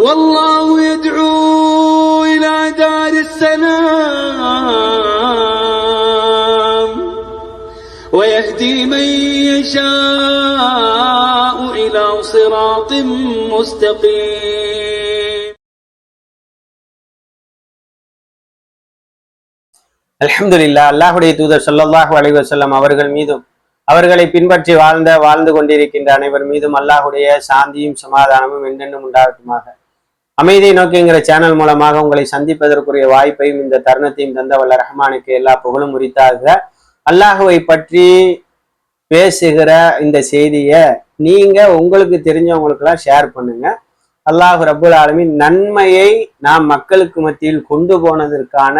والله يدعو إلى دار السلام ويهدي من يشاء إلى صراط مستقيم. அல்ஹம்துலில்லாஹ். அல்லாஹ்வுடைய தூதர் ஸல்லல்லாஹு அலைஹி வஸல்லம் அவர்கள் மீதும் அவர்களை பின்பற்றி வாழ்ந்து கொண்டிருக்கின்ற அனைவர் மீதும் அல்லாஹ்வுடைய சாந்தியும் சமாதானமும் என்றென்றும் உண்டாகட்டுமாக. அமைதியை நோக்கிங்கிற சேனல் மூலமாக உங்களை சந்திப்பதற்குரிய வாய்ப்பையும் இந்த தருணத்தையும் தந்த வல்ல ரஹ்மானுக்கு எல்லா புகழும் உரித்தாக. அல்லாஹுவை பற்றி பேசுகிற இந்த செய்தியை நீங்க உங்களுக்கு தெரிஞ்சவங்களுக்கெல்லாம் ஷேர் பண்ணுங்க. அல்லாஹ் ரப்புல் ஆலமீன் நன்மையை நாம் மக்களுக்கு மத்தியில் கொண்டு போனதற்கான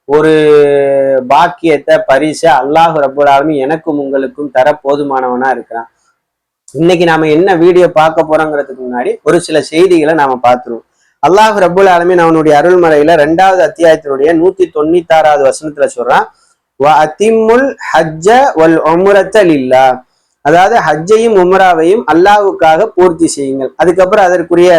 ஒரு பாக்கியத்தை பரிசை அல்லாஹ் ரப்புல் ஆலமீன் எனக்கும் உங்களுக்கும் தர போதுமானவனா இருக்கிறான். இன்னைக்கு நாம என்ன வீடியோ பார்க்க போறோங்கிறதுக்கு முன்னாடி ஒரு சில செய்திகளை நாம பார்த்துருவோம். அல்லாஹ் ரப்புல் ஆலமீன் அவனுடைய அருள்மறையில 2வது அத்தியாயத்தினுடைய 196வது வசனத்துல சொல்றான், வஅதிம்முல் ஹஜ்ஜ வல் உம்ரத லில்லாஹ். அதாவது ஹஜ்ஜையும் உம்ராவையும் அல்லாஹ்வுக்காக பூர்த்தி செய்யுங்கள். அதுக்கப்புறம் அதற்குரிய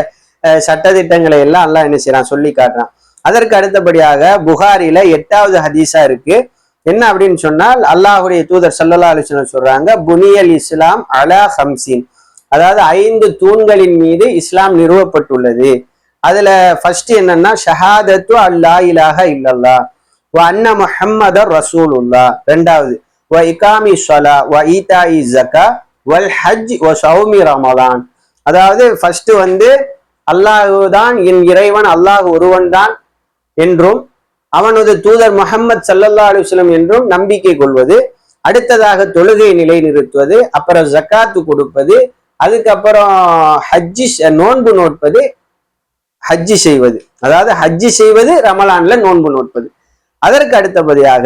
சட்டதிட்டங்களை எல்லாம் அல்லாஹ் என்ன செய்யறான் சொல்லி காட்டுறான். அதற்கு அடுத்தபடியாக புகாரில 8வது ஹதீஸா இருக்கு. என்ன அப்படின்னு சொன்னால், அல்லாஹுடைய தூதர் ஸல்லல்லாஹு அலைஹி வஸல்லம் சொல்றாங்க, புனியல் இஸ்லாம் அலா ஹம்சின். அதாவது 5 தூண்களின் மீது இஸ்லாம் நிறுவப்பட்டுள்ளது. அதுல ஃபர்ஸ்ட் என்னன்னா, ஷஹாதத்து அல்லா இலாஹ இல்லல்லாஹ் வ அன்ன முஹம்மதர் ரசூலுல்லாஹ். 2வது வ இகாமி ஸலா வ ஈதாஇ ஸகா வல் ஹஜ் வ ஸௌமி ரமலான். அதாவது ஃபர்ஸ்ட் அல்லாஹுதான் என் இறைவன், அல்லாஹ் ஒருவன் தான் என்றும் அவனது தூதர் முஹம்மது ஸல்லல்லாஹு அலைஹி வஸல்லம் என்றும் நம்பிக்கை கொள்வது. அடுத்ததாக தொழுகை நிலை நிறுத்துவது, அப்புறம் ஜக்காத்து கொடுப்பது, அதுக்கப்புறம் ஹஜ்ஜி நோன்பு நோட்பது, ஹஜ்ஜி செய்வது. அதாவது ஹஜ்ஜி செய்வது, ரமலான்ல நோன்பு நோட்பது. அதற்கு அடுத்தபடியாக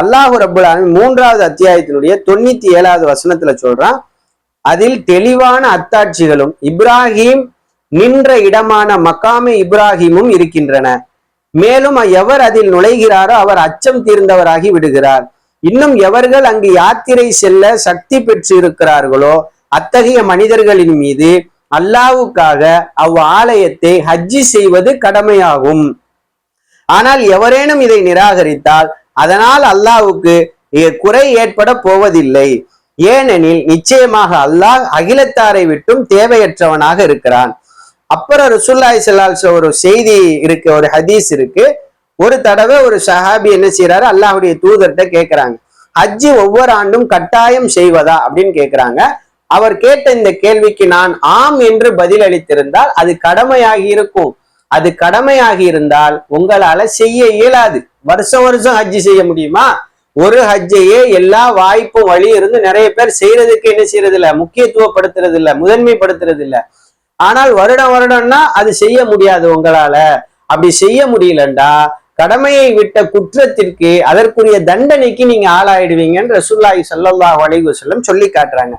அல்லாஹு ரப்புல் ஆலமீன் 3வது அத்தியாயத்தினுடைய 97வது வசனத்துல சொல்றான், அதில் தெளிவான அத்தாட்சிகளும் இப்ராஹிம் நின்ற இடமான மக்காமே இப்ராஹிமும் இருக்கின்றன. மேலும் எவர் அதில் நுழைகிறாரோ அவர் அச்சம் தீர்ந்தவராகி விடுகிறார். இன்னும் எவர்கள் அங்கு யாத்திரை செல்ல சக்தி பெற்று இருக்கிறார்களோ அத்தகைய மனிதர்களின் மீது அல்லாஹ்வுக்காக ஆலயத்தை ஹஜ்ஜி செய்வது கடமையாகும். ஆனால் எவரேனும் இதை நிராகரித்தால் அதனால் அல்லாஹ்வுக்கு குறை ஏற்பட போவதில்லை. ஏனெனில் நிச்சயமாக அல்லாஹ் அகிலத்தாரை விட்டும் தேவையற்றவனாக இருக்கிறான். அப்புறம் ரசூலுல்லாஹி ஸல்லல்லாஹு அலைஹி வஸல்லம் ஒரு செய்தி இருக்கு, ஒரு ஹதீஸ் இருக்கு. ஒரு தடவை ஒரு சஹாபி என்ன செய்யறாரு, அல்லாஹ்வுடைய தூதர்கிட்ட கேட்கிறாங்க, ஹஜ்ஜி ஒவ்வொரு ஆண்டும் கட்டாயம் செய்வதா அப்படின்னு கேட்கிறாங்க. அவர் கேட்ட இந்த கேள்விக்கு நான் ஆம் என்று பதில் அளித்திருந்தால் அது கடமையாகி இருக்கும். அது கடமையாகி இருந்தால் உங்களால செய்ய இயலாது. வருஷம் வருஷம் ஹஜ்ஜி செய்ய முடியுமா? ஒரு ஹஜ்ஜையே எல்லா வாய்ப்பும் வழி இருந்து நிறைய பேர் செய்யறதுக்கு என்ன செய்யறது இல்ல, முக்கியத்துவப்படுத்துறது இல்ல, முதன்மைப்படுத்துறது இல்ல. ஆனால் வருடம்னா அது செய்ய முடியாது உங்களால. அப்படி செய்ய முடியலண்டா கடமையை விட்ட குற்றத்திற்கு அதற்குரிய தண்டனைக்கு நீங்க ஆளாயிடுவீங்கன்னு ரசூலுல்லாஹி ஸல்லல்லாஹு அலைஹி வஸல்லம் சொல்லி காட்டுறாங்க.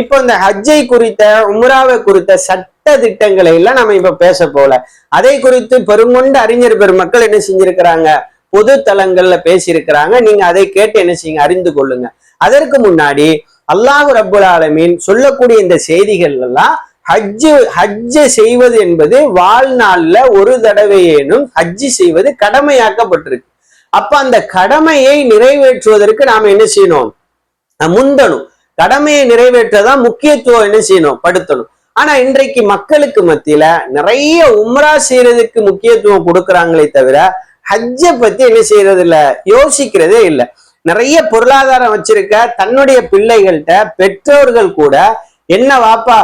இப்போ இந்த ஹஜ்ஜை குறித்த உம்ராவை குறித்த சட்ட திட்டங்களை எல்லாம் நம்ம இப்ப பேச போல. அதை குறித்து பெருங்கொண்ட அறிஞர் பெருமக்கள் என்ன செஞ்சிருக்கிறாங்க, பொது தளங்கள்ல பேசியிருக்கிறாங்க. நீங்க அதை கேட்டு என்ன செய்யுங்க, அறிந்து கொள்ளுங்க. அதற்கு முன்னாடி அல்லாஹ் ரப்புல் ஆலமீன் சொல்லக்கூடிய இந்த செய்திகள் எல்லாம் ஹஜ்ஜை செய்வது என்பது வாழ்நாள்ல ஒரு தடவையேனும் ஹஜ்ஜி செய்வது கடமையாக்கப்பட்டிருக்கு. அப்ப அந்த கடமையை நிறைவேற்றுவதற்கு நாம என்ன செய்யணும், முந்தணும். கடமையை நிறைவேற்றதான் முக்கியத்துவம் என்ன செய்யணும், படுத்தணும். ஆனா இன்றைக்கு மக்களுக்கு மத்தியில நிறைய உம்ரா செய்யறதுக்கு முக்கியத்துவம் கொடுக்குறாங்களே தவிர ஹஜ்ஜை பத்தி என்ன செய்யறது இல்ல, யோசிக்கிறதே இல்லை. நிறைய பொருளாதாரம் வச்சிருக்க தன்னுடைய பிள்ளைகள்கிட்ட பெற்றோர்கள் கூட என்ன வாப்பா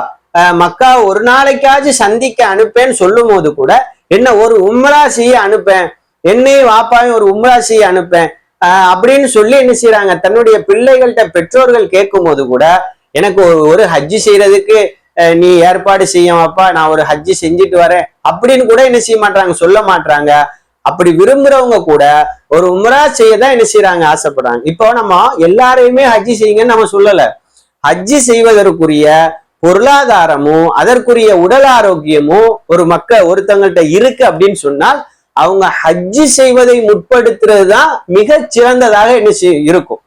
மக்கா ஒரு நாளைக்காச்சும் சந்திக்க அனுப்பேன்னு சொல்லும் போது கூட என்ன ஒரு உம்ரா செய்ய அனுப்பேன், என்னையும் வாப்பாவையும் ஒரு உம்ரா செய்ய அனுப்பேன் அப்படின்னு சொல்லி என்ன செய்யறாங்க, தன்னுடைய பிள்ளைகள்கிட்ட பெற்றோர்கள் கேட்கும் போது கூட எனக்கு ஒரு ஹஜ்ஜி செய்யறதுக்கு நீ ஏற்பாடு செய்யவாப்பா, நான் ஒரு ஹஜ்ஜி செஞ்சுட்டு வரேன் அப்படின்னு கூட என்ன செய்ய மாட்டாங்க, சொல்ல மாட்டாங்க. அப்படி விரும்புறவங்க கூட ஒரு உம்ரா செய்யதான் என்ன செய்யறாங்க, ஆசைப்படுறாங்க. இப்போ நம்ம எல்லாரையுமே ஹஜ்ஜி செய்யுங்கன்னு நம்ம சொல்லல. ஹஜ்ஜி செய்வதற்குரிய பொருளாதாரமும் அதற்குரிய உடல் ஆரோக்கியமும் ஒருத்தங்கள்ட்ட இருக்கு அப்படின்னு சொன்னால் அவங்க ஹஜ்ஜி செய்வதை முற்படுத்துறது தான் மிக சிறந்ததாக என்ன இருக்கும்.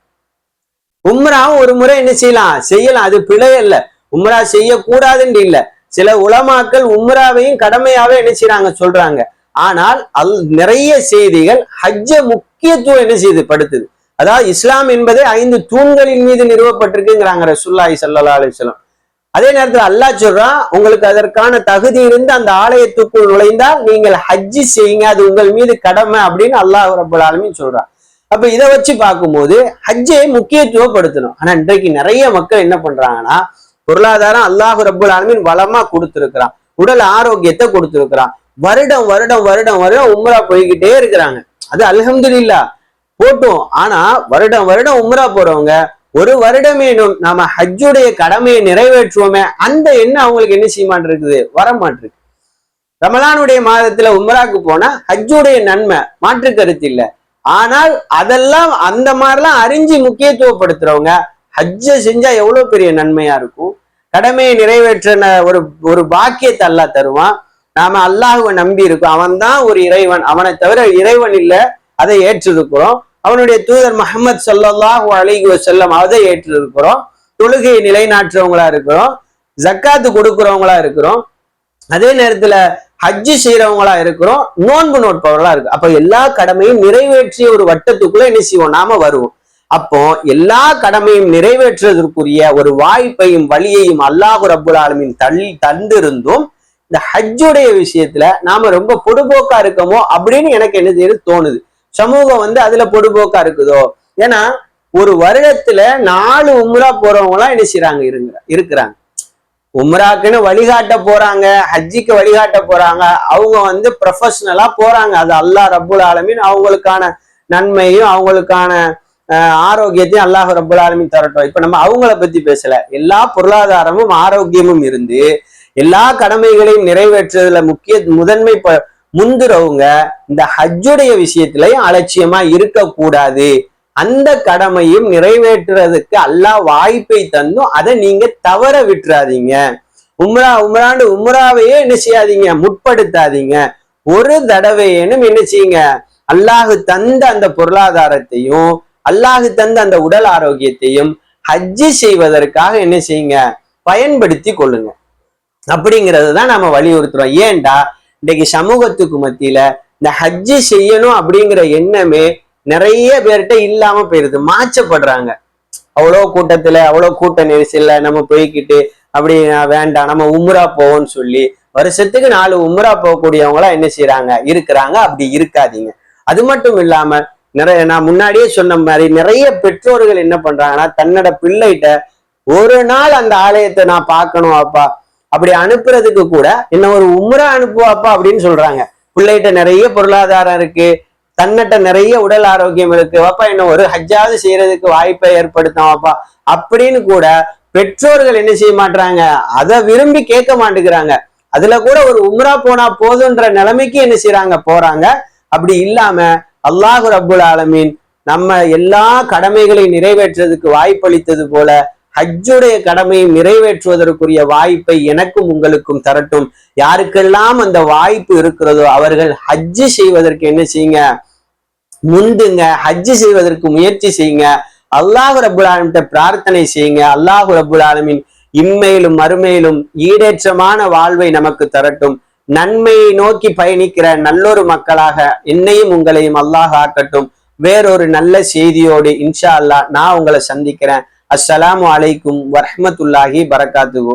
உம்ராவும் ஒரு முறை என்ன செய்யலாம், அது பிழை இல்ல. உம்ரா செய்யக்கூடாதுன்னு இல்ல, சில உலமாக்கள் உம்ராவையும் கடமையாவே என்ன செய்றாங்க சொல்றாங்க. ஆனால் நிறைய செய்திகள் ஹஜ்ஜ முக்கியத்துவம் என்ன செய்து படுத்துது. அதாவது இஸ்லாம் என்பதே 5 தூண்களின் மீது நிறுவப்பட்டிருக்குங்கிறாங்க ரசூலுல்லாஹி ஸல்லல்லாஹு அலைஹி வஸல்லம். அதே நேரத்துல அல்லாஹ் சொல்றான், உங்களுக்கு அதற்கான தகுதி இருந்து அந்த ஆலயத்துக்குள் நுழைந்தால் நீங்கள் ஹஜ்ஜி செய்யுங்க, அது உங்கள் மீது கடமை அப்படின்னு அல்லாஹ் ரப்பல் ஆலமீன் சொல்றான். அப்ப இதை வச்சு பார்க்கும்போது ஹஜ்ஜை முக்கியத்துவப்படுத்தணும். ஆனா இன்றைக்கு நிறைய மக்கள் என்ன பண்றாங்கன்னா, பொருளாதாரம் அல்லாஹ் ரப்பல் ஆலமீன் வளமா கொடுத்திருக்கிறான், உடல் ஆரோக்கியத்தை கொடுத்திருக்கிறான், வருடம் வருடம் வருடம் வருடம் உம்ரா போய்கிட்டே இருக்கிறாங்க. அது அல்ஹம்துலில்லாஹ் போட்டும். ஆனா வருடம் வருடம் உம்ரா போறவங்க ஒரு வருடமேனும் நாம ஹஜ்ஜுடைய கடமையை நிறைவேற்றுவோமே, அந்த எண்ணம் அவங்களுக்கு என்ன செய்ய மாட்டிருக்குது, வரமாட்டிருக்கு. ரமலானுடைய மாதத்துல உம்ராக்கு போனா ஹஜ்ஜுடைய நன்மை மாற்று கருத்து இல்லை. ஆனால் அதெல்லாம் அந்த மாதிரிலாம் அறிஞ்சு முக்கியத்துவப்படுத்துறவங்க ஹஜ்ஜை செஞ்சா எவ்வளவு பெரிய நன்மையா இருக்கும். கடமையை நிறைவேற்ற ஒரு பாக்கியத்தை அல்லாஹ் தருவான். நாம அல்லாஹுவை நம்பி இருக்கோம், அவன் தான் ஒரு இறைவன், அவனை தவிர இறைவன் இல்லை, அதை ஏற்றிருக்கிறோம். அவனுடைய தூதர் முஹம்மது ஸல்லல்லாஹு அலைஹி வஸல்லம் அதை ஏற்றிருக்கிறோம். தொழுகையை நிலைநாட்டுறவங்களா இருக்கிறோம், ஜக்காத்து கொடுக்குறவங்களா இருக்கிறோம், அதே நேரத்துல ஹஜ்ஜு செய்யறவங்களா இருக்கிறோம், நோன்பு நோட்பவர்களா இருக்கு. அப்ப எல்லா கடமையும் நிறைவேற்றிய ஒரு வட்டத்துக்குள்ள என்ன செய்வோம், நாம வருவோம். அப்போ எல்லா கடமையும் நிறைவேற்றுவதற்குரிய ஒரு வாய்ப்பையும் வழியையும் அல்லாஹ் ரப்புல் ஆலமீன் தந்திருந்தும் இந்த ஹஜ்ஜுடைய விஷயத்துல நாம ரொம்ப பொடுபோக்கா இருக்கமோ அப்படின்னு எனக்கு என்ன செய்யுது தோணுது. சமூகம் அதுல பொடுபோக்கா இருக்குதோ. ஏன்னா ஒரு வருடத்துல 4 உம்ரா போறவங்க எல்லாம் என்ன செய்யறாங்க இருக்கிறாங்க. உம்ராக்குன்னு வழிகாட்ட போறாங்க, ஹஜ்ஜிக்கு வழிகாட்ட போறாங்க, அவங்க ப்ரொஃபஷனலா போறாங்க. அது அல்லாஹ் ரப்புல் ஆலமீன் அவங்களுக்கான நன்மையும் அவங்களுக்கான ஆரோக்கியத்தையும் அல்லாஹ் ரப்புல் ஆலமீன் தரட்டும். இப்ப நம்ம அவங்கள பத்தி பேசல. எல்லா பொருளாதாரமும் ஆரோக்கியமும் இருந்து எல்லா கடமைகளையும் நிறைவேற்றுறதுல முதன்மை முந்துறவங்க இந்த ஹஜ்ஜுடைய விஷயத்திலையும் அலட்சியமா இருக்கக்கூடாது. அந்த கடமையும் நிறைவேற்றுறதுக்கு அல்லாஹ் வாய்ப்பை தந்தும் அதை நீங்க தவற விட்டுறாதீங்க. உம்ராவையே என்ன செய்யாதீங்க, முற்படுத்தாதீங்க. ஒரு தடவையேனும் என்ன செய்யுங்க, அல்லாஹ் தந்த அந்த பொருளாதாரத்தையும் அல்லாஹ் தந்த அந்த உடல் ஆரோக்கியத்தையும் ஹஜ்ஜி செய்வதற்காக என்ன செய்யுங்க, பயன்படுத்தி கொள்ளுங்க. அப்படிங்கிறது தான் நம்ம வலியுறுத்துறோம். ஏன்டா இன்னைக்கு சமூகத்துக்கு மத்தியில இந்த ஹஜ்ஜி செய்யணும் அப்படிங்கிற எண்ணமே நிறைய பேர்கிட்ட இல்லாம போயிருது, மாச்சப்படுறாங்க. அவ்வளோ கூட்டத்துல அவ்வளோ கூட்ட நெரிசல்ல நம்ம போய்கிட்டு அப்படி வேண்டாம் நம்ம உம்ரா போவோம்னு சொல்லி வருஷத்துக்கு 4 உம்ரா போகக்கூடியவங்களா என்ன செய்யறாங்க இருக்கிறாங்க. அப்படி இருக்காதீங்க. அது மட்டும் இல்லாம நான் முன்னாடியே சொன்ன மாதிரி நிறைய பெற்றோர்கள் என்ன பண்றாங்கன்னா, தன்னோட பிள்ளைகிட்ட ஒரு நாள் அந்த ஆலயத்தை நான் பார்க்கணும் அப்பா, அப்படி அனுப்புறதுக்கு கூட என்ன ஒரு உம்ரா அனுப்புவாப்பா அப்படின்னு சொல்றாங்க. பிள்ளைகிட்ட நிறைய பொருளாதாரம் இருக்கு, தன்னிட்ட நிறைய உடல் ஆரோக்கியம் இருக்கு, வாப்பா என்ன ஒரு ஹஜ்ஜாவது செய்யறதுக்கு வாய்ப்பை ஏற்படுத்தும் வாப்பா அப்படின்னு கூட பெற்றோர்கள் என்ன செய்ய மாட்டாங்க, அதை விரும்பி கேட்க மாட்டேங்கிறாங்க. அதுல கூட ஒரு உம்ரா போனா போதுன்ற நிலைமைக்கு என்ன செய்யறாங்க, போறாங்க. அப்படி இல்லாம அல்லாஹ் ரப்புல் ஆலமீன் நம்ம எல்லா கடமைகளை நிறைவேற்றுறதுக்கு வாய்ப்பளித்தது போல ஹஜ்ஜுடைய கடமையை நிறைவேற்றுவதற்குரிய வாய்ப்பை எனக்கும் உங்களுக்கும் தரட்டும். யாருக்கெல்லாம் அந்த வாய்ப்பு இருக்கிறதோ அவர்கள் ஹஜ்ஜு செய்வதற்கு என்ன செய்யுங்க, முந்துங்க. ஹஜ்ஜு செய்வதற்கு முயற்சி செய்யுங்க. அல்லாஹ் ரப்புல் ஆலமீன்கிட்ட பிரார்த்தனை செய்யுங்க. அல்லாஹ் ரப்புல் ஆலமீன் இம்மையிலும் மறுமையிலும் ஈடேற்றமான வாழ்வை நமக்கு தரட்டும். நன்மையை நோக்கி பயணிக்கிற நல்லொரு மக்களாக என்னையும் உங்களையும் அல்லாஹ் ஆக்கட்டும். வேறொரு நல்ல செய்தியோடு இன்ஷா அல்லாஹ் நான் உங்களை சந்திக்கிறேன். அஸ்ஸலாமு அலைக்கும் வரஹ்மத்துல்லாஹி பரக்காத்துஹு.